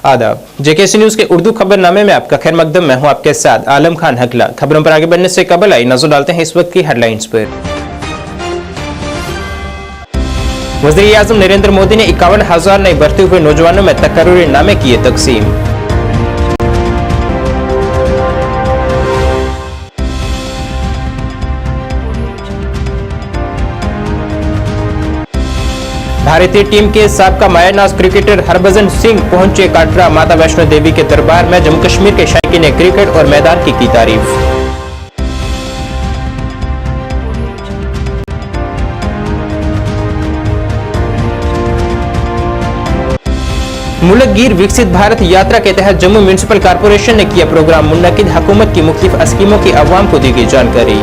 आदाब, JKC news के उर्दू खबरनामे में आपका खैर मकदम। मैं हूं आपके साथ आलम खान हकला। खबरों पर आगे बढ़ने से कबल आई नजर डालते हैं इस वक्त की हेडलाइंस पर। वज़ीर-ए-आज़म नरेंद्र मोदी ने 51,000 नए भर्ती हुए नौजवानों में तकर्रुरी नामे किए तकसीम। भारतीय टीम के साबका मायानाज क्रिकेटर हरभजन सिंह पहुंचे काटरा माता वैष्णो देवी के दरबार में। जम्मू कश्मीर के शायकीन ने क्रिकेट और मैदान की तारीफ। मुल्कगीर विकसित भारत यात्रा के तहत जम्मू म्युनिसिपल कॉर्पोरेशन ने किया प्रोग्राम मुनक्किद। हुकूमत की मुख्तलिफ स्कीमों की अवाम को दी गई जानकारी।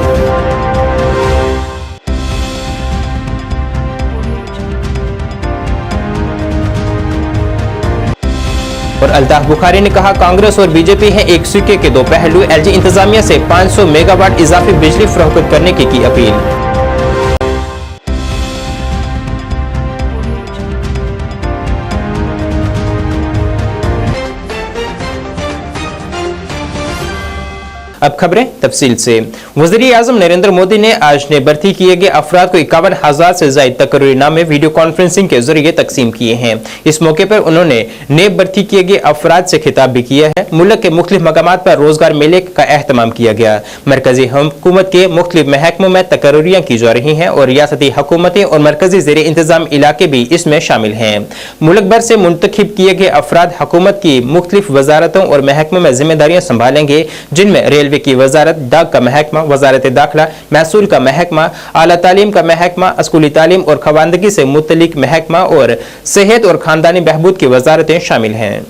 और अल्ताफ बुखारी ने कहा, कांग्रेस और बीजेपी हैं एक सिक्के के दो पहलू। एलजी इंतजामिया से 500 मेगावाट इजाफी बिजली फरोख्त करने की अपील। अब खबरें तफसील से। वज़ीर-ए-आज़म नरेंद्र मोदी ने आज ने भर्ती किए गए अफराद को 51,000 से ज्यादा तकर्रुरी नामे वीडियो कॉन्फ्रेंसिंग के जरिए तकसीम किए हैं। इस मौके पर उन्होंने नए भर्ती किए गए अफराद से खिताब भी किया है। मुल्क के मुख्तलिफ मकामात पर रोजगार मेले का एहतमाम किया गया। मरकजी हुकूमत के मुख्तलिफ महकमों में तकर्रुरियां की जा रही हैं और रियासती हुकूमतें और मरकजी ज़ेर इंतजाम इलाके भी इसमें शामिल हैं। मुल्क भर से मुंतखब किए गए अफराद हुकूमत की मुख्तलिफ वजारतों और महकमों में जिम्मेदारियां संभालेंगे, जिनमें रेलवे की वजारत, डाक का महकमा, वजारत दाखिला, महसूल का महकमा, आला तालीम का महकमा, स्कूली तालीम और खवानदगी से मुतल्लिक महकमा और सेहत और खानदानी बहबूद की वजारतें शामिल हैं।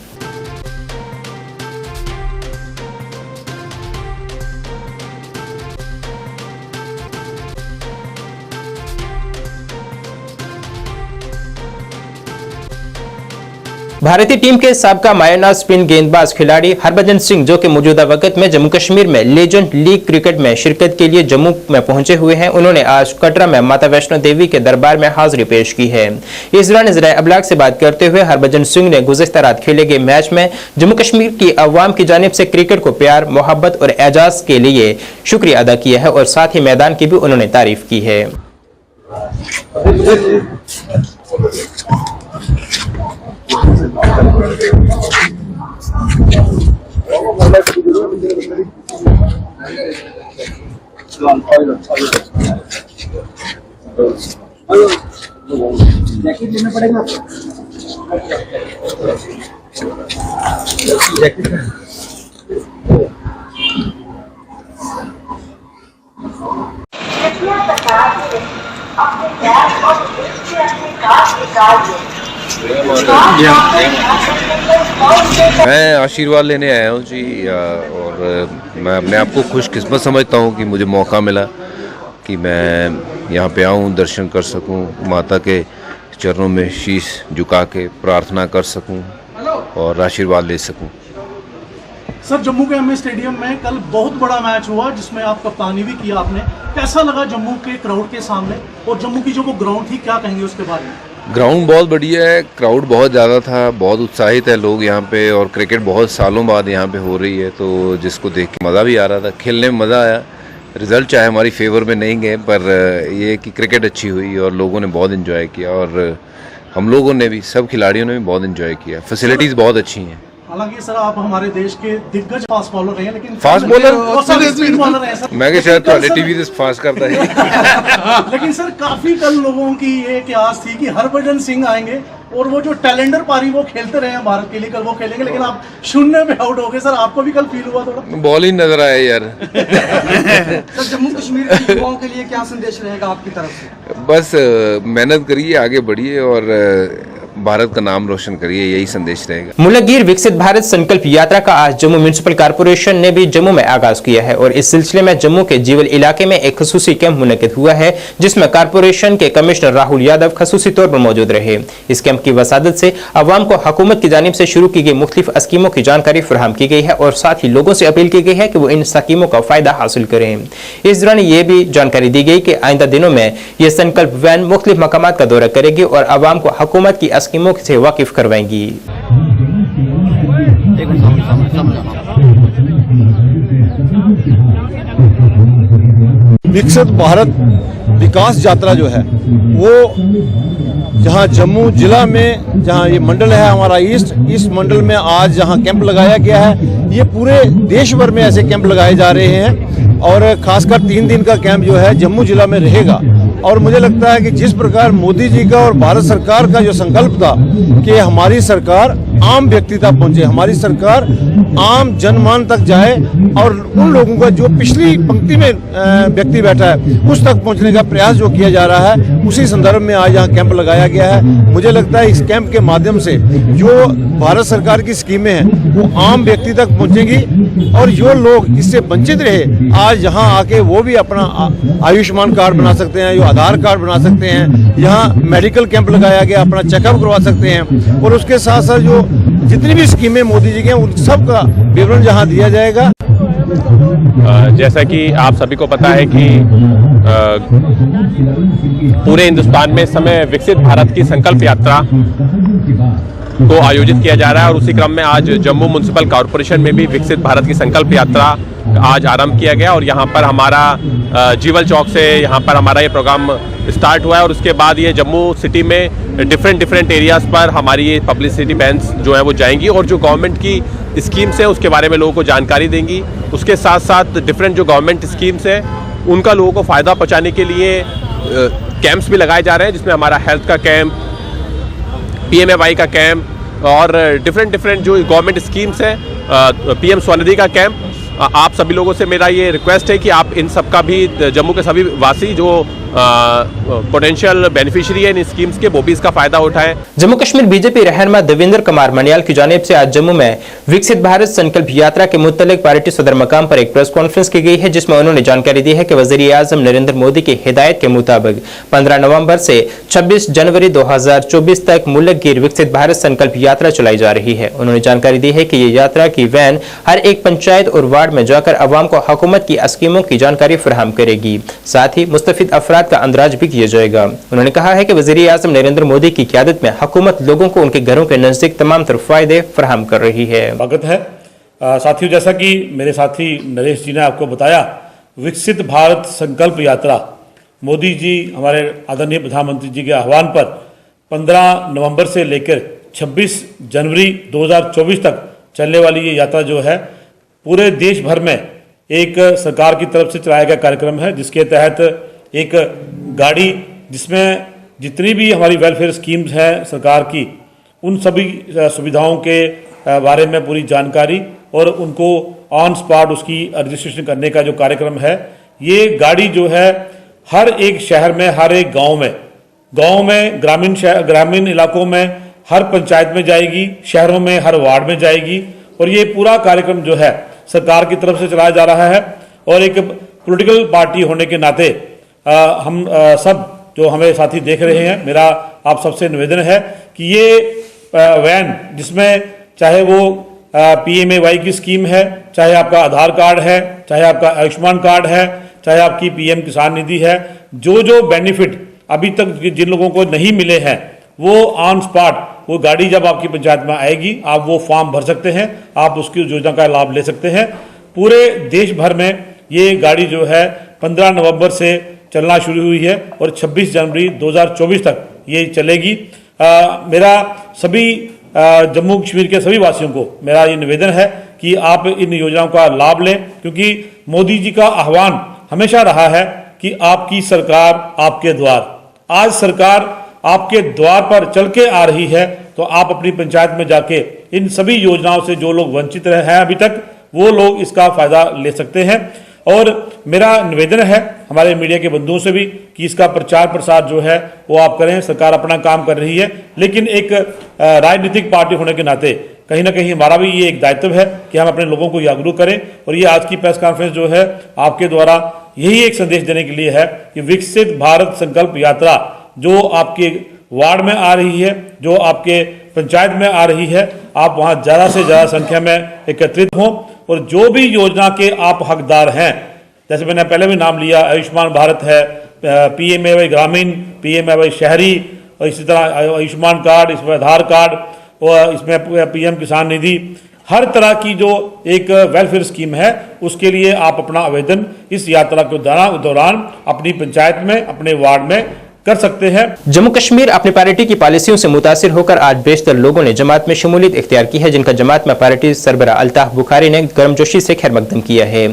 भारतीय टीम के साबका मायानाज स्पिन गेंदबाज खिलाड़ी हरभजन सिंह, जो कि मौजूदा वक्त में जम्मू कश्मीर में लेजेंड लीग क्रिकेट में शिरकत के लिए जम्मू में पहुंचे हुए हैं, उन्होंने आज कटरा में माता वैष्णो देवी के दरबार में हाजिरी पेश की है। इस दौरान ज़राए अबलाग से बात करते हुए हरभजन सिंह ने गुज़िश्ता रात खेले गए मैच में जम्मू कश्मीर की अवाम की जानिब से क्रिकेट को प्यार, मोहब्बत और एजाज के लिए शुक्रिया अदा किया है और साथ ही मैदान की भी उन्होंने तारीफ की है। जैकेट लेना पड़ेगा। मैं आशीर्वाद लेने आया हूँ जी, और मैं अपने आप को खुशकिस्मत समझता हूँ कि मुझे मौका मिला कि मैं यहाँ पे आऊँ, दर्शन कर सकूँ, माता के चरणों में शीश झुका के प्रार्थना कर सकूँ और आशीर्वाद ले सकूँ। सर, जम्मू के एमए स्टेडियम में कल बहुत बड़ा मैच हुआ जिसमें आप कप्तानी भी किया आपने। कैसा लगा जम्मू के क्राउड के सामने, और जम्मू की जो वो ग्राउंड थी, क्या कहेंगे उसके बारे में? ग्राउंड बहुत बढ़िया है, क्राउड बहुत ज़्यादा था, बहुत उत्साहित है लोग यहाँ पे, और क्रिकेट बहुत सालों बाद यहाँ पे हो रही है, तो जिसको देख के मज़ा भी आ रहा था, खेलने में मज़ा आया। रिज़ल्ट चाहे हमारी फेवर में नहीं गए, पर ये कि क्रिकेट अच्छी हुई और लोगों ने बहुत इन्जॉय किया, और हम लोगों ने भी, सब खिलाड़ियों ने भी बहुत इन्जॉय किया। फैसिलिटीज़ बहुत अच्छी हैं। हालांकि सर, आप हमारे देश के दिग्गज फास्ट बॉलर रहे हैं, लेकिन फास्ट बॉलर हैं सर। मैं कि शायद थोड़े टीवी से फास्ट करता है। लेकिन सर, काफी कल लोगों की ये आस थी कि हरभजन सिंह आएंगे और वो जो टैलेंडर पारी वो खेलते रहे हैं भारत के लिए, कल वो खेलेंगे, लेकिन आप 0 पे आउट हो गए। सर, आपको भी कल फील हुआ थोड़ा? बॉल ही नजर आया यार। सर, जम्मू कश्मीर के युवाओं के लिए क्या संदेश रहेगा आपकी तरफ से? बस मेहनत करिए, आगे बढ़िए और भारत का नाम रोशन करिए, यही संदेश रहेगा। मुल्कगीर विकसित भारत संकल्प यात्रा का आज जम्मू म्युनिसिपल कॉर्पोरेशन ने भी जम्मू में आगाज किया है और इस सिलसिले में जम्मू के जीवल इलाके में एक खसूसी कैंप मुनक्किद हुआ है, जिसमें कॉर्पोरेशन के कमिश्नर राहुल यादव खसूसी तौर पर मौजूद रहे। इस कैंप की वसादत से अवाम को हुकूमत की जानिब से शुरू की गई मुख्तलिफ स्कीमों की जानकारी फराहम की गई है और साथ ही लोगों से अपील की गई है कि वो इन स्कीमों का फायदा हासिल करें। इस दौरान ये भी जानकारी दी गई कि आइंदा दिनों में यह संकल्प वैन मुख्तलिफ मकामात का दौरा करेगी और अवाम को हुकूमत की स्कीमों से वाकिफ करवाएंगी। विकसित भारत विकास यात्रा जो है वो जहाँ जम्मू जिला में जहाँ ये मंडल है हमारा ईस्ट मंडल में आज जहाँ कैंप लगाया गया है, ये पूरे देश भर में ऐसे कैंप लगाए जा रहे हैं और खासकर 3 दिन का कैंप जो है जम्मू जिला में रहेगा। और मुझे लगता है कि जिस प्रकार मोदी जी का और भारत सरकार का जो संकल्प था कि हमारी सरकार आम व्यक्ति तक पहुंचे, हमारी सरकार आम जनमान तक जाए और उन लोगों का जो पिछली पंक्ति में व्यक्ति बैठा है उस तक पहुंचने का प्रयास जो किया जा रहा है, उसी संदर्भ में आज यहाँ कैंप लगाया गया है। मुझे लगता है इस कैंप के माध्यम से जो भारत सरकार की स्कीमें हैं वो आम व्यक्ति तक पहुंचेंगी और जो लोग इससे वंचित रहे आज यहाँ आके वो भी अपना आयुष्मान कार्ड बना सकते हैं, जो आधार कार्ड बना सकते हैं, यहाँ मेडिकल कैंप लगाया गया, अपना चेकअप करवा सकते हैं और उसके साथ साथ जो जितनी भी स्कीमें मोदी जी के हैं उन सब का विवरण जहाँ दिया जाएगा। जैसा कि आप सभी को पता है कि पूरे हिंदुस्तान में इस समय विकसित भारत की संकल्प यात्रा को आयोजित किया जा रहा है और उसी क्रम में आज जम्मू म्युनिसिपल कॉरपोरेशन में भी विकसित भारत की संकल्प यात्रा आज आरंभ किया गया और यहाँ पर हमारा जीवल चौक से यहाँ पर हमारा ये प्रोग्राम स्टार्ट हुआ है और उसके बाद ये जम्मू सिटी में डिफरेंट एरियाज़ पर हमारी ये पब्लिसिटी वैन्स जो है वो जाएंगी और जो गवर्नमेंट की स्कीम्स है उसके बारे में लोगों को जानकारी देंगी। उसके साथ साथ डिफरेंट जो गवर्नमेंट स्कीम्स है उनका लोगों को फ़ायदा पहुँचाने के लिए कैंप्स भी लगाए जा रहे हैं, जिसमें हमारा हेल्थ का कैंप, PMAY का कैंप और डिफरेंट जो गवर्नमेंट स्कीम्स हैं, PM स्वनिधि का कैंप। आप सभी लोगों से मेरा ये रिक्वेस्ट है कि आप इन सब का भी जम्मू के सभी वासी जो पोटेंशियल बेनिफिशियरी है इन स्कीम्स के वो भी इसका फायदा उठाएं। जम्मू कश्मीर बीजेपी रहनुमा देवेंद्र कुमार मनियाल की जानिब से आज जम्मू में विकसित भारत संकल्प यात्रा के मुतल्लिक पार्टी सदर मकाम पर एक प्रेस कॉन्फ्रेंस की गई है, जिसमें उन्होंने जानकारी दी है कि वज़ीर आज़म नरेंद्र मोदी की हिदायत के मुताबिक 15 नवंबर से 26 जनवरी 2024 तक मुल्क गिर विकसित भारत संकल्प यात्रा चलाई जा रही है। उन्होंने जानकारी दी है कि ये यात्रा की वैन हर एक पंचायत और वार्ड में जाकर अवाम को हुकूमत की स्कीमों की जानकारी फराहम करेगी, साथ ही मुस्तफिद अफराद का अंदराज भी किया जाएगा। उन्होंने कहा है कि वज़ीर आज़म नरेंद्र मोदी की क़यादत में हुकूमत लोगों को उनके घरों के नजदीक तमाम तरह फायदे फराहम कर रही है। स्वागत है साथियों, जैसा कि मेरे साथी नरेश जी ने आपको बताया, विकसित भारत संकल्प यात्रा मोदी जी हमारे आदरणीय प्रधानमंत्री जी के आह्वान पर 15 नवंबर से लेकर 26 जनवरी 2024 तक चलने वाली ये यात्रा जो है पूरे देश भर में एक सरकार की तरफ से चलाया गया कार्यक्रम है, जिसके तहत एक गाड़ी जिसमें जितनी भी हमारी वेलफेयर स्कीम्स हैं सरकार की, उन सभी सुविधाओं के बारे में पूरी जानकारी और उनको ऑन स्पॉट उसकी रजिस्ट्रेशन करने का जो कार्यक्रम है, ये गाड़ी जो है हर एक शहर में, हर एक गांव में ग्रामीण इलाकों में हर पंचायत में जाएगी, शहरों में हर वार्ड में जाएगी और ये पूरा कार्यक्रम जो है सरकार की तरफ से चलाया जा रहा है। और एक पॉलिटिकल पार्टी होने के नाते हम सब जो हमें साथी देख रहे हैं, मेरा आप सबसे निवेदन है कि ये वैन जिसमें चाहे वो PMAY की स्कीम है, चाहे आपका आधार कार्ड है, चाहे आपका आयुष्मान कार्ड है, चाहे आपकी PM किसान निधि है, जो बेनिफिट अभी तक जिन लोगों को नहीं मिले हैं वो ऑन स्पॉट वो गाड़ी जब आपकी पंचायत में आएगी आप वो फॉर्म भर सकते हैं, आप उसकी योजना का लाभ ले सकते हैं। पूरे देश भर में ये गाड़ी जो है 15 नवंबर से चलना शुरू हुई है और 26 जनवरी 2024 तक ये चलेगी। मेरा सभी जम्मू कश्मीर के सभी वासियों को मेरा ये निवेदन है कि आप इन योजनाओं का लाभ लें, क्योंकि मोदी जी का आह्वान हमेशा रहा है कि आपकी सरकार आपके द्वार। आज सरकार आपके द्वार पर चल के आ रही है, तो आप अपनी पंचायत में जाके इन सभी योजनाओं से जो लोग वंचित रहे हैं अभी तक, वो लोग इसका फायदा ले सकते हैं। और मेरा निवेदन है हमारे मीडिया के बंधुओं से भी कि इसका प्रचार प्रसार जो है वो आप करें। सरकार अपना काम कर रही है, लेकिन एक राजनीतिक पार्टी होने के नाते कहीं ना कहीं हमारा भी ये एक दायित्व है कि हम अपने लोगों को जागरूक करें। और ये आज की प्रेस कॉन्फ्रेंस जो है आपके द्वारा यही एक संदेश देने के लिए है कि विकसित भारत संकल्प यात्रा जो आपके वार्ड में आ रही है, जो आपके पंचायत में आ रही है, आप वहाँ ज़्यादा से ज़्यादा संख्या में एकत्रित हों और जो भी योजना के आप हकदार हैं, जैसे मैंने पहले भी नाम लिया, आयुष्मान भारत है, PMAY ग्रामीण, PMAY शहरी और इसी तरह आयुष्मान कार्ड, इसमें आधार कार्ड और इसमें PM किसान निधि, हर तरह की जो एक वेलफेयर स्कीम है उसके लिए आप अपना आवेदन इस यात्रा के दौरान अपनी पंचायत में, अपने वार्ड में कर सकते हैं। जम्मू कश्मीर अपनी पार्टी की पॉलिसियों से मुतासिर होकर आज बेशतर लोगों ने जमात में शमूलियत इख्तियार की है, जिनका जमात में पार्टी सरबराह अल्ताफ बुखारी ने गर्मजोशी से खैर मकदम किया है।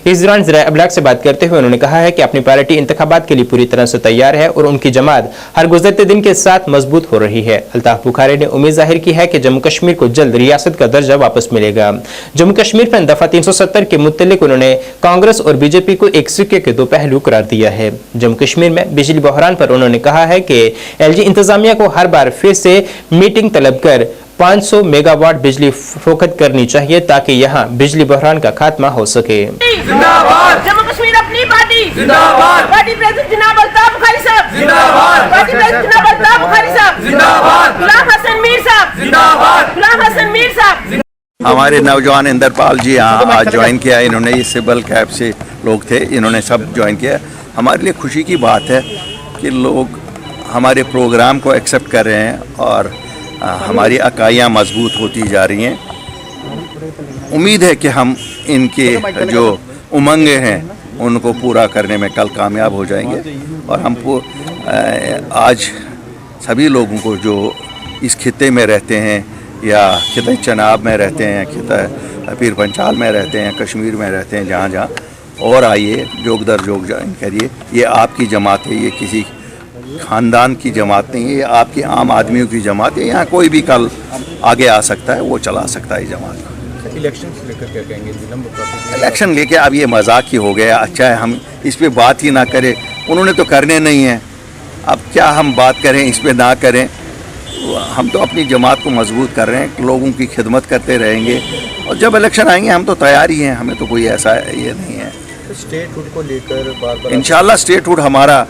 इस दौरान ज़राए अबलाग से बात करते हुए उन्होंने कहा है कि अपनी पार्टी इंतखाबात के लिए पूरी तरह से तैयार है और उनकी जमात हर गुजरते दिन के साथ मजबूत हो रही है। अल्ताफ बुखारी ने उम्मीद जाहिर की है कि जम्मू कश्मीर को जल्द रियासत का दर्जा वापस मिलेगा। जम्मू कश्मीर पर दफा 370 के मुतल्लिक उन्होंने कांग्रेस और बीजेपी को एक सिक्के के दो पहलू करार दिया है। जम्मू कश्मीर में बिजली बहरान पर उन्होंने कहा है कि एलजी इंतजामिया को हर बार फिर से मीटिंग तलब कर 500 मेगावाट बिजली फरोख्त करनी चाहिए ताकि यहां बिजली बहरान का खात्मा हो सके। जिंदाबाद जम्मू कश्मीर अपनी पार्टी, जिंदाबाद पार्टी प्रेसिडेंट जनाब अल्ताफ बुखारी साहब, जिंदाबाद पार्टी प्रेसिडेंट जनाब अल्ताफ बुखारी साहब, जिंदाबाद गुलाम हसन मीर साहब, जिंदाबाद गुलाम हसन मीर साहब। हमारे नौजवान इंदरपाल जी यहाँ आज ज्वाइन किया, इन्होंने इस सिबल कैब से लोग थे, इन्होंने सब ज्वाइन किया। हमारे लिए खुशी की बात है कि लोग हमारे प्रोग्राम को एक्सेप्ट कर रहे हैं और हमारी इकाइयाँ मजबूत होती जा रही हैं। उम्मीद है कि हम इनके जो उमंगे हैं उनको पूरा करने में कल कामयाब हो जाएंगे और हम आज सभी लोगों को जो इस खित्ते में रहते हैं या खिता चनाब में रहते हैं, खिता पीर पंचाल में रहते हैं, कश्मीर में रहते हैं, जहाँ जहाँ और आइए, जोग दर जोग ज्वाइन करिए। ये आपकी जमात है, ये किसी खानदान की जमात नहीं है, ये आपकी आम आदमियों की जमात है। यहाँ कोई भी कल आगे आ सकता है, वो चला सकता है जमात। इलेक्शन लेकर क्या कहेंगे? इलेक्शन लेके अब ये मजाक ही हो गया। अच्छा है हम इस पे बात ही ना करें, उन्होंने तो करने नहीं है, अब क्या हम बात करें, इस पे ना करें। हम तो अपनी जमात को मजबूत कर रहे हैं, लोगों की खिदमत करते रहेंगे और जब इलेक्शन आएंगे हम तो तैयार ही हैं, हमें तो कोई ऐसा ये नहीं है। स्टेटहुड को लेकर बार-बार इंशाल्लाह स्टेटहुड हमारा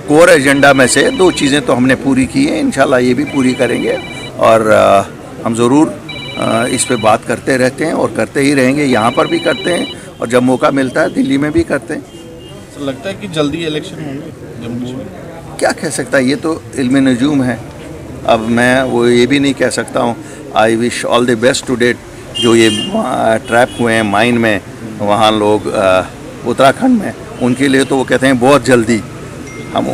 कोर एजेंडा में से दो चीज़ें तो हमने पूरी की हैं, इंशाल्लाह ये भी पूरी करेंगे और हम ज़रूर इस पे बात करते रहते हैं और करते ही रहेंगे। यहाँ पर भी करते हैं और जब मौका मिलता है दिल्ली में भी करते हैं। तो लगता है कि जल्दी इलेक्शन होंगे जम्मू कश्मीर? क्या कह सकता है, ये तो इल्म नजूम है। अब मैं वो ये भी नहीं कह सकता हूँ। I wish all the best to date जो ये ट्रैप हुए हैं माइन में, वहाँ लोग उत्तराखंड में, उनके लिए तो वो कहते हैं बहुत जल्दी, हम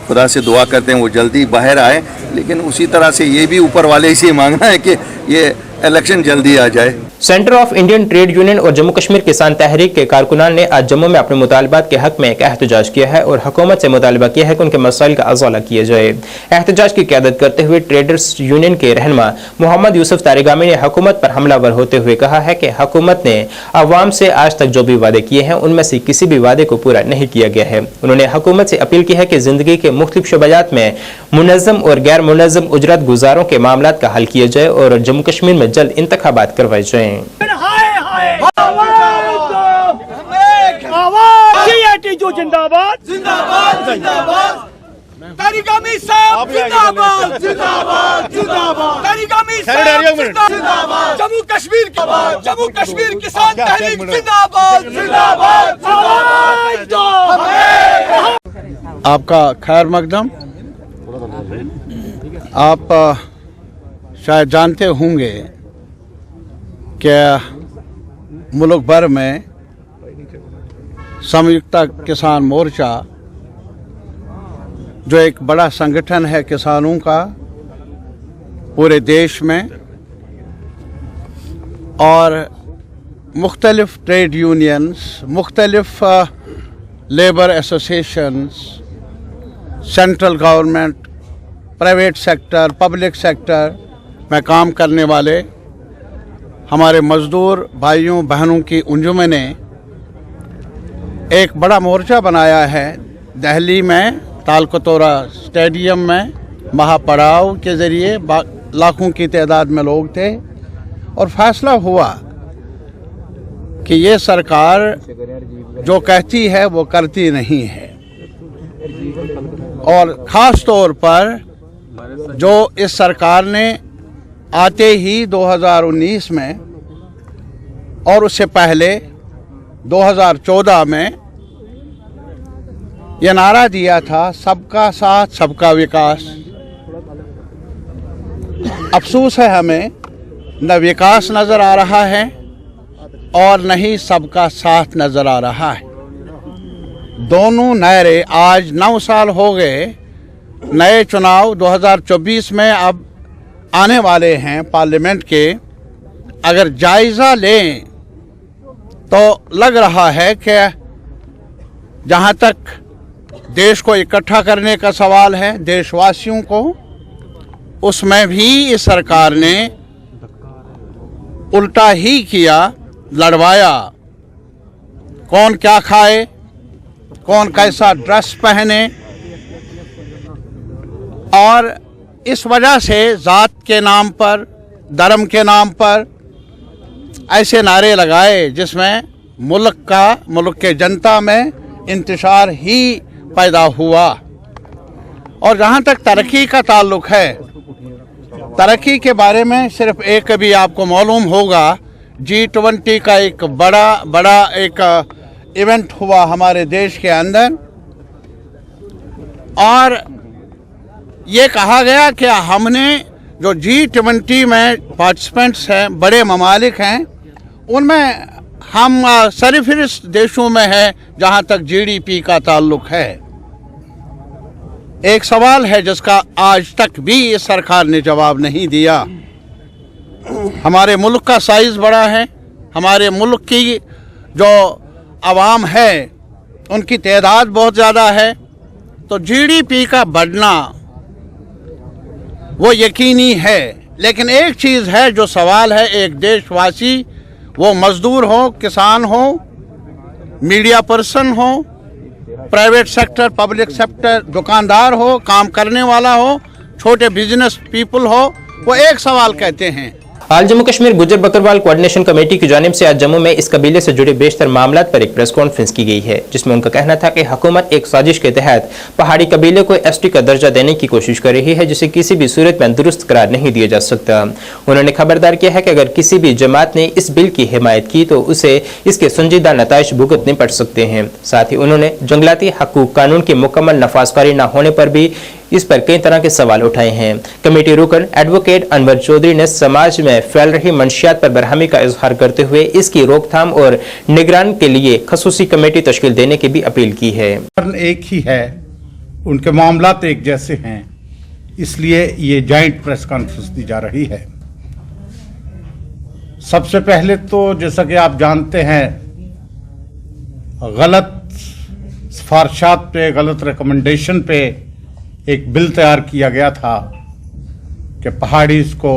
खुदा से दुआ करते हैं वो जल्दी बाहर आए, लेकिन उसी तरह से ये भी ऊपर वाले से मांगना है कि ये इलेक्शन जल्दी आ जाए। Centre of Indian trade union और जम्मू कश्मीर किसान तहरीक के कारकुनान ने आज जम्मू में अपने मुतालबात के हक में एक एहतजाज किया है और हुकूमत से मुतालबा किया है कि उनके मसाइल का अजाला किया जाए। एहतजाज की क़यादत करते हुए ट्रेडर्स यूनियन के रहनुमा मोहम्मद यूसुफ तारिगामी ने हुकूमत पर हमलावर होते हुए कहा है कि हुकूमत ने अवाम से आज तक जो भी वादे किए हैं उनमें से किसी भी वादे को पूरा नहीं किया गया है। उन्होंने हुकूमत से अपील की है कि जिंदगी के मुख्तलिफ शोबाजात में मुनज़्ज़म और गैर मुनज़्ज़म उजरत गुजारों के मामलात का हल किया जाए और जम्मू कश्मीर में जल्द इंतखाबात करवाए जाएँ। जिंदाबाद जिंदाबाद जिंदाबाद तारिगामी साहब जिंदाबाद जिंदाबाद जिंदाबाद तारिगामी साहब जिंदाबाद जम्मू कश्मीर किसान तहरीक जिंदाबाद जिंदाबाद। आपका खैर मकदम। आप शायद जानते होंगे कि मुल्क भर में संयुक्त किसान मोर्चा जो एक बड़ा संगठन है किसानों का पूरे देश में, और मुख्तलिफ ट्रेड यूनियंस, मुख्तलिफ labour associations, central government, private sector, public sector में काम करने वाले हमारे मज़दूर भाइयों बहनों की अंजुमन ने एक बड़ा मोर्चा बनाया है दिल्ली में तालकतोरा स्टेडियम में। महापड़ाव के ज़रिए लाखों की तादाद में लोग थे और फैसला हुआ कि ये सरकार जो कहती है वो करती नहीं है, और ख़ास तौर पर जो इस सरकार ने आते ही 2019 में और उससे पहले 2014 में यह नारा दिया था, सबका साथ सबका विकास। अफसोस है हमें न विकास नज़र आ रहा है और न ही सबका साथ नज़र आ रहा है। दोनों नारे आज 9 साल हो गए, नए चुनाव 2024 में अब आने वाले हैं पार्लियामेंट के। अगर जायज़ा लें तो लग रहा है कि जहाँ तक देश को इकट्ठा करने का सवाल है, देशवासियों को, उसमें भी इस सरकार ने उल्टा ही किया, लड़वाया। कौन क्या खाए, कौन कैसा ड्रेस पहने, और इस वजह से जात के नाम पर, धर्म के नाम पर ऐसे नारे लगाए जिसमें मुल्क के जनता में इंतशार ही पैदा हुआ। और जहाँ तक तरक्की का ताल्लुक है, तरक्की के बारे में सिर्फ एक भी आपको मालूम होगा, G20 का एक बड़ा एक इवेंट हुआ हमारे देश के अंदर, और ये कहा गया कि हमने जो G20 में पार्टिसिपेंट्स हैं, बड़े ममालिक हैं, उनमें हम सरफहरिस्त देशों में हैं जहाँ तक GDP का ताल्लुक है। एक सवाल है जिसका आज तक भी इस सरकार ने जवाब नहीं दिया। हमारे मुल्क का साइज़ बड़ा है, हमारे मुल्क की जो आवाम है उनकी तादाद बहुत ज़्यादा है, तो GDP का बढ़ना वो यकीनी है। लेकिन एक चीज़ है जो सवाल है, एक देशवासी, वो मज़दूर हो, किसान हो, मीडिया पर्सन हो, प्राइवेट सेक्टर, पब्लिक सेक्टर, दुकानदार हो, काम करने वाला हो, छोटे बिजनेस पीपल हो, वो एक सवाल कहते हैं। हाल जम्मू कश्मीर गुज्जर बकरवाल कोऑर्डिनेशन कमेटी की जानिब से आज जम्मू में इस कबीले से जुड़े बेशतर मामलात पर एक प्रेस कॉन्फ्रेंस की गई है, जिसमें उनका कहना था कि हुकूमत एक साजिश के तहत पहाड़ी कबीले को ST का दर्जा देने की कोशिश कर रही है, जिसे किसी भी सूरत में दुरुस्त करार नहीं दिया जा सकता। उन्होंने खबरदार किया है कि अगर किसी भी जमात ने इस बिल की हिमायत की तो उसे इसके संजीदा नताइज भुगतने पड़ सकते हैं। साथ ही उन्होंने जंगलाती हकूक कानून की मुकम्मल नफाजकारी न होने पर भी इस पर कई तरह के सवाल उठाए हैं। कमेटी रुकन एडवोकेट अनवर चौधरी ने समाज में फैल रही मंशियात पर बरहमी का इजहार करते हुए इसकी रोकथाम और निगरान के लिए खसूसी कमेटी तश्कील देने की भी अपील की है। एक ही है, उनके मामलात एक जैसे हैं, इसलिए ये जॉइंट प्रेस कॉन्फ्रेंस दी जा रही है। सबसे पहले तो जैसा कि आप जानते हैं, गलत सिफारिशात पे, गलत रिकमेंडेशन पे एक बिल तैयार किया गया था कि पहाड़ीज को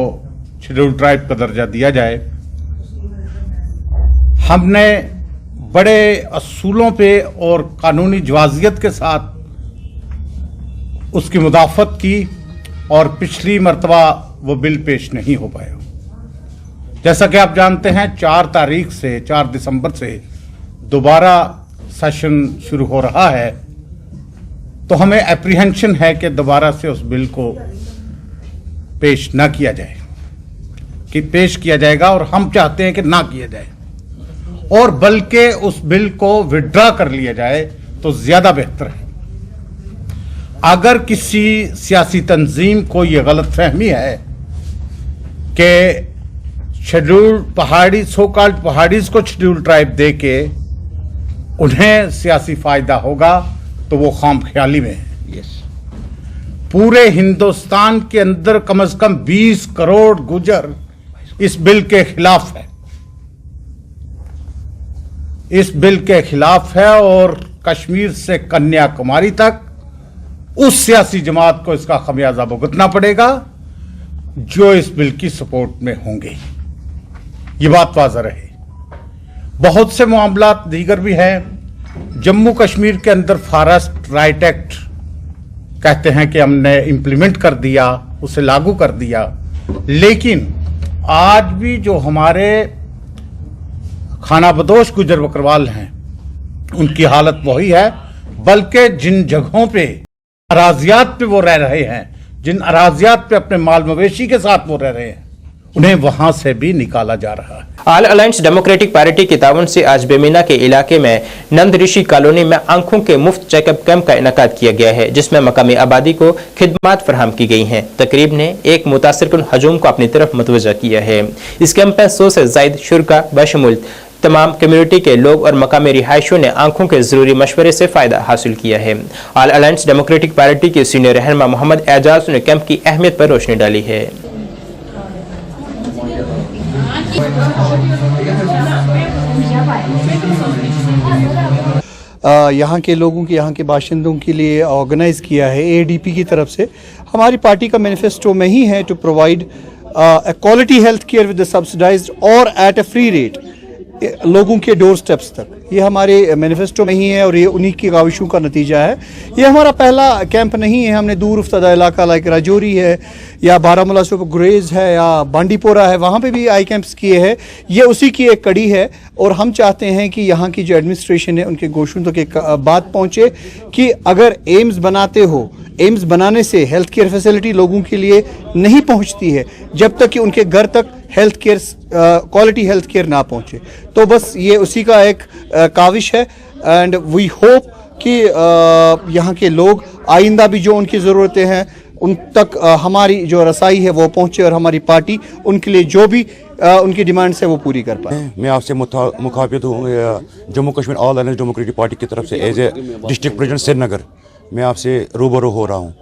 शेड्यूल ट्राइब का दर्जा दिया जाए। हमने बड़े असूलों पे और कानूनी जवाजियत के साथ उसकी मुदाफत की और पिछली मर्तबा वो बिल पेश नहीं हो पाया। जैसा कि आप जानते हैं, 4 दिसंबर से दोबारा सेशन शुरू हो रहा है, तो हमें एप्रीहेंशन है कि दोबारा से उस बिल को पेश ना किया जाए, कि पेश किया जाएगा, और हम चाहते हैं कि ना किया जाए, और बल्कि उस बिल को विड्रा कर लिया जाए तो ज्यादा बेहतर है। अगर किसी सियासी तंजीम को यह गलतफहमी है कि शेड्यूल पहाड़ी, सो कॉल्ड पहाड़ीज को शेड्यूल ट्राइब दे के उन्हें सियासी फायदा होगा, तो वो खाम ख्याली में है। पूरे हिंदुस्तान के अंदर कम से कम 20 करोड़ गुजर इस बिल के खिलाफ है, इस बिल के खिलाफ है, और कश्मीर से कन्याकुमारी तक उस सियासी जमात को इसका खमियाजा भुगतना पड़ेगा जो इस बिल की सपोर्ट में होंगे। ये बात वाज़ह रहे। बहुत से मामलात दीगर भी हैं। जम्मू कश्मीर के अंदर फॉरेस्ट राइट एक्ट कहते हैं कि हमने इम्प्लीमेंट कर दिया, उसे लागू कर दिया, लेकिन आज भी जो हमारे खानाबदोश गुजर बकरवाल हैं उनकी हालत वही है, बल्कि जिन जगहों पे अराजियात पे वो रह रहे हैं, जिन अराजियात पे अपने माल मवेशी के साथ वो रह रहे हैं, उन्हें वहां से भी निकाला जा रहा है। ऑल अलायंस डेमोक्रेटिक पार्टी के ताउन से आज बेमीना के इलाके में नंद ऋषि कॉलोनी में आंखों के मुफ्त चेकअप कैंप का इनेकाद किया गया है, जिसमें मकामी आबादी को खिदमात फराहम की गई हैं। तकरीब ने एक मुतासिरकुन हजूम को अपनी तरफ मुतवज्जा किया है। इस कैंप में 100 से ज्यादा शुरका बशमूल तमाम कम्युनिटी के लोग और मकामी रिहायशियों ने आंखों के जरूरी मशवरे से फायदा हासिल किया है। ऑल अलायंस डेमोक्रेटिक पार्टी के सीनियर रहनुमा मोहम्मद एजाज ने कैंप की अहमियत पर रोशनी डाली है। यहाँ के लोगों के, यहाँ के बाशिंदों के लिए ऑर्गेनाइज किया है एडीपी की तरफ से। हमारी पार्टी का मैनिफेस्टो में ही है to provide quality health care with subsidised और एट अ फ्री रेट लोगों के डोर स्टेप्स तक। ये हमारे मैनिफेस्टो में ही है और ये उन्हीं की काविशों का नतीजा है। ये हमारा पहला कैंप नहीं है, हमने दूर उफ्तादा इलाका लाइक राजौरी है या बारामूला से गुरेज है या बांडीपोरा है, वहाँ पे भी आई कैंप्स किए हैं। ये उसी की एक कड़ी है और हम चाहते हैं कि यहाँ की जो एडमिनिस्ट्रेशन है उनके गोशों तक एक बात पहुँचे कि अगर एम्स बनाते हो, एम्स बनाने से हेल्थ केयर फैसिलिटी लोगों के लिए नहीं पहुँचती है जब तक कि उनके घर तक health care quality health care ना पहुँचे। तो बस ये उसी का एक काविश है एंड वी होप कि यहाँ के लोग आइंदा भी जो उनकी ज़रूरतें हैं उन तक हमारी जो रसाई है वो पहुँचे और हमारी पार्टी उनके लिए जो भी उनकी डिमांड्स है वो पूरी कर पाए। मैं आपसे मुखातिब हूँ Jammu Kashmir All Alliance Democratic Party की तरफ से as a district president Srinagar मैं आपसे रूबरू हो रहा हूँ।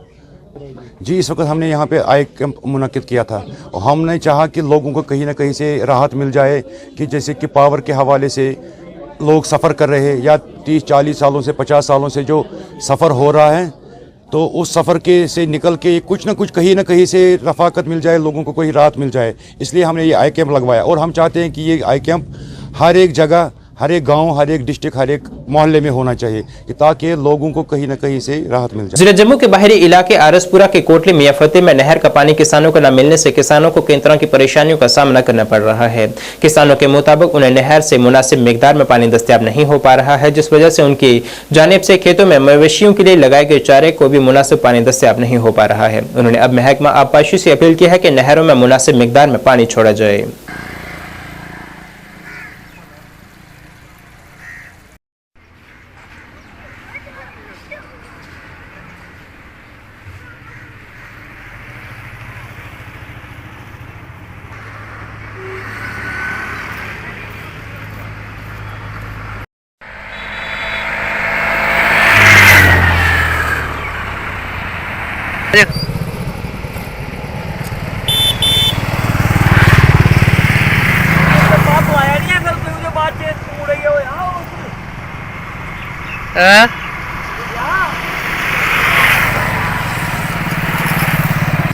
जी, इस वक्त हमने यहाँ पे आई कैंप मुनक्किद किया था और हमने चाहा कि लोगों को कहीं ना कहीं से राहत मिल जाए कि जैसे कि पावर के हवाले से लोग सफ़र कर रहे हैं या 30-40 सालों से 50 सालों से जो सफ़र हो रहा है, तो उस सफ़र के से निकल के कुछ ना कुछ कहीं ना कहीं से रफाकत मिल जाए, लोगों को कोई राहत मिल जाए। इसलिए हमने ये आई कैंप लगवाया और हम चाहते हैं कि ये आई कैंप हर एक जगह, हर एक गांव, हर एक डिस्ट्रिक्ट, हर एक मोहल्ले में होना चाहिए कि ताकि लोगों को कहीं ना कहीं से राहत मिल जाए। जिला जम्मू के बाहरी इलाके आरसपुरा के कोटली मियां फतेह में नहर का पानी किसानों को न मिलने से किसानों को कई तरह की परेशानियों का सामना करना पड़ रहा है। किसानों के मुताबिक उन्हें नहर से मुनासिब मिकदार में पानी दस्तयाब नहीं हो पा रहा है, जिस वजह से उनकी जानिब से खेतों में मवेशियों के लिए लगाए गए चारे को भी मुनासिब पानी दस्तयाब नहीं हो पा रहा है। उन्होंने अब महकमा आबपाशी से अपील की है कि नहरों में मुनासिब मिकदार में पानी छोड़ा जाए।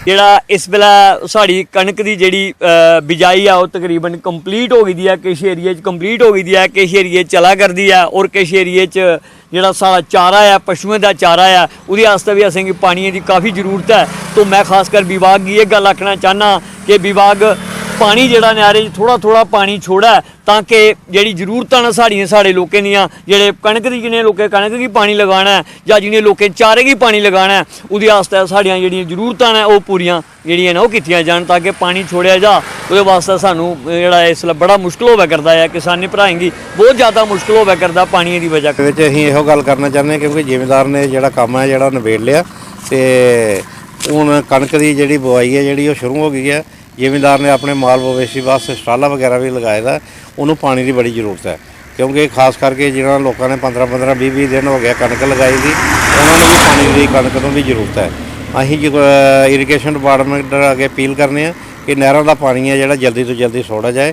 ਜਿਹੜਾ ਇਸ ਵੇਲੇ ਸਾਡੀ ਕਣਕ ਦੀ ਜਿਹੜੀ ਬਿਜਾਈ ਆ ਉਹ ਤਕਰੀਬਨ ਕੰਪਲੀਟ ਹੋ ਗਈ ਦੀ ਆ, ਕਿਸ ਏਰੀਏ 'ਚ ਕੰਪਲੀਟ ਹੋ ਗਈ ਦੀ ਆ, ਕਿਸ ਏਰੀਏ 'ਚ ਚਲਾ ਕਰਦੀ ਆ ਔਰ ਕਿਸ ਏਰੀਏ 'ਚ ਜਿਹੜਾ ਸਾਡਾ ਚਾਰਾ ਆ, ਪਸ਼ੂਆਂ ਦਾ ਚਾਰਾ ਆ, ਉਹਦੇ ਵਾਸਤੇ ਵੀ ਅਸੀਂ ਪਾਣੀ ਦੀ ਕਾਫੀ ਜ਼ਰੂਰਤ ਹੈ। तो मैं खासकर विभाग की ये गल आखना चाहना कि विभाग पानी जिहड़ा नहरें थोड़ा थोड़ा पानी छोड़ा ताकि जिहड़ी जरूरतां ने साढ़े लोकें दियां जिहड़े कणक दी जिन्हें लोकें कणक की पानी लगाना है या जिन्हें लोकें चारे की पानी लगाना है उहदे वास्ते साड़ियां जिहड़ियां जरूरतां ने वो पूरियां जिहड़ियां ने वो कीतियां जाण ताकि पानी छोड़िया जा। उहदे वास्ते सानूं जिहड़ा इसलै बड़ा मुश्किल होवे करदा है, किसानी भराएं गी बहुत ज़्यादा मुश्किल होवे करदा पानी की वजह विच। असीं इहो गल करना चाहुंदे हां क्योंकि जिमीदार ने जिहड़ा काम है जिहड़ा निबेड़ लिया ते हुण कणक की जिहड़ी बुआई है जिहड़ी शुरू हो गई है। जिमीदार ने अपने माल मवेशी वास्ते स्टाला वगैरह भी लगाए दा, उन्होंने पानी की बड़ी जरूरत है क्योंकि खास करके जिन्होंने लोगों ने 15-15 20-20 दिन हो गया कणक लगाई थी, उन्होंने भी पानी की कणक तो भी जरूरत है। असीं इरीगेशन डिपार्टमेंट अगे अपील करने कि नहरों का पानी है जिहड़ा जल्दी तो जल्दी छोड़ा जाए।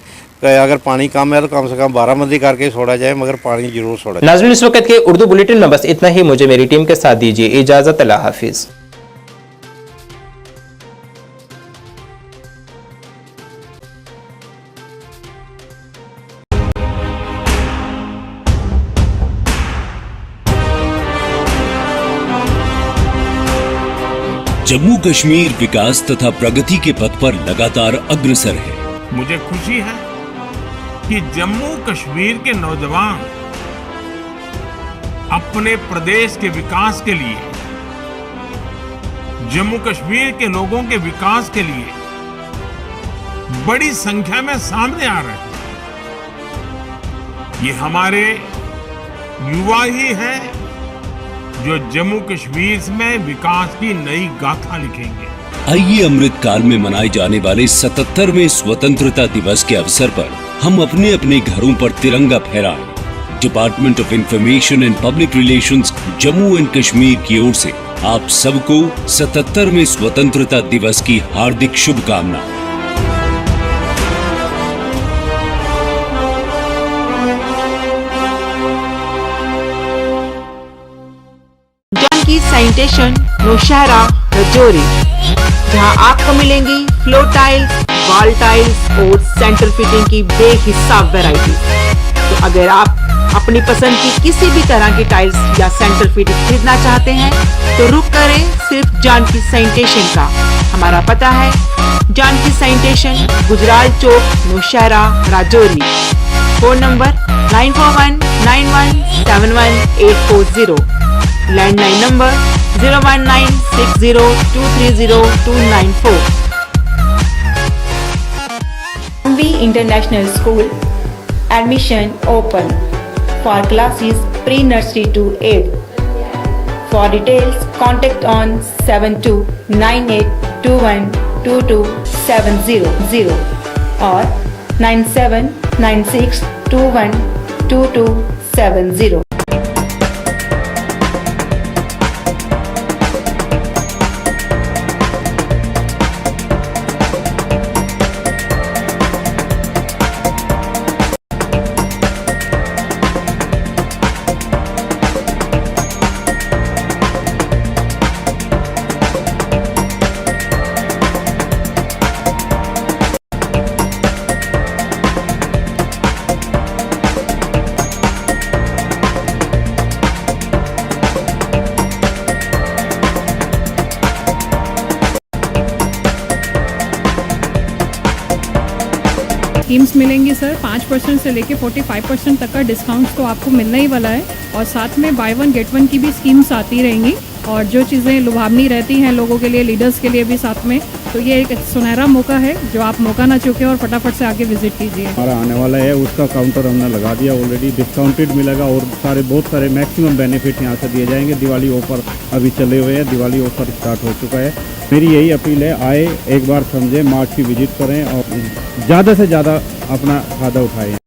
अगर पानी कम है तो कम से कम बाराबंदी करके छोड़ा जाए, मगर पानी जरूर छोड़ा जाए। नाज़रीन, इस वक्त के उर्दू बुलेटिन में बस इतना ही। मुझे मेरी टीम के साथ दीजिए इजाजत। अल्लाह हाफिज। जम्मू कश्मीर विकास तथा प्रगति के पथ पर लगातार अग्रसर है। मुझे खुशी है कि जम्मू कश्मीर के नौजवान अपने प्रदेश के विकास के लिए, जम्मू कश्मीर के लोगों के विकास के लिए बड़ी संख्या में सामने आ रहे हैं। ये हमारे युवा ही हैं जो जम्मू कश्मीर में विकास की नई गाथा लिखेंगे। आइए अमृत काल में मनाए जाने वाले 77वें स्वतंत्रता दिवस के अवसर पर हम अपने अपने घरों पर तिरंगा फहराएं। Department of information and public relations Jammu and Kashmir की ओर से आप सबको 77वें स्वतंत्रता दिवस की हार्दिक शुभकामनाएं। जानकी सैनिटेशन नौशहरा रजौरी, जहां आपको मिलेंगी फ्लोर टाइल्स, वॉल टाइल्स और सेंटर फिटिंग की बेहिसाब वैरायटी। तो अगर आप अपनी पसंद की किसी भी तरह की टाइल्स या सेंटर फिटिंग खरीदना चाहते हैं तो रुक करें सिर्फ जानकी सैनिटेशन का। हमारा पता है Janki sanitation, Gujral Chowk, Nowshera, Rajouri. Phone number 9419171840, landline number 01960230294। MV International School, admission open for classes pre-nursery to 8th. For details, contact on 7298212270 or 9796212270. Schemes मिलेंगी सर। 5% से लेके 45% तक का डिस्काउंट्स तो आपको मिलने ही वाला है और साथ में बाय वन गेट वन की भी स्कीम्स आती रहेंगी और जो चीज़ें लुभावनी रहती हैं लोगों के लिए, लीडर्स के लिए भी साथ में, तो ये एक सुनहरा मौका है जो आप मौका ना चूकें और फटाफट से आके विजिट कीजिए। हमारा आने वाला है उसका काउंटर हमने लगा दिया ऑलरेडी, डिस्काउंटेड मिलेगा और बहुत सारे मैक्सिमम बेनिफिट यहाँ से दिए जाएंगे। दिवाली ऑफर अभी चले हुए हैं, दिवाली ऑफर स्टार्ट हो चुका है। मेरी यही अपील है, आए एक बार समझें, मार्च की विजिट करें और ज़्यादा से ज़्यादा अपना फ़ायदा उठाएं।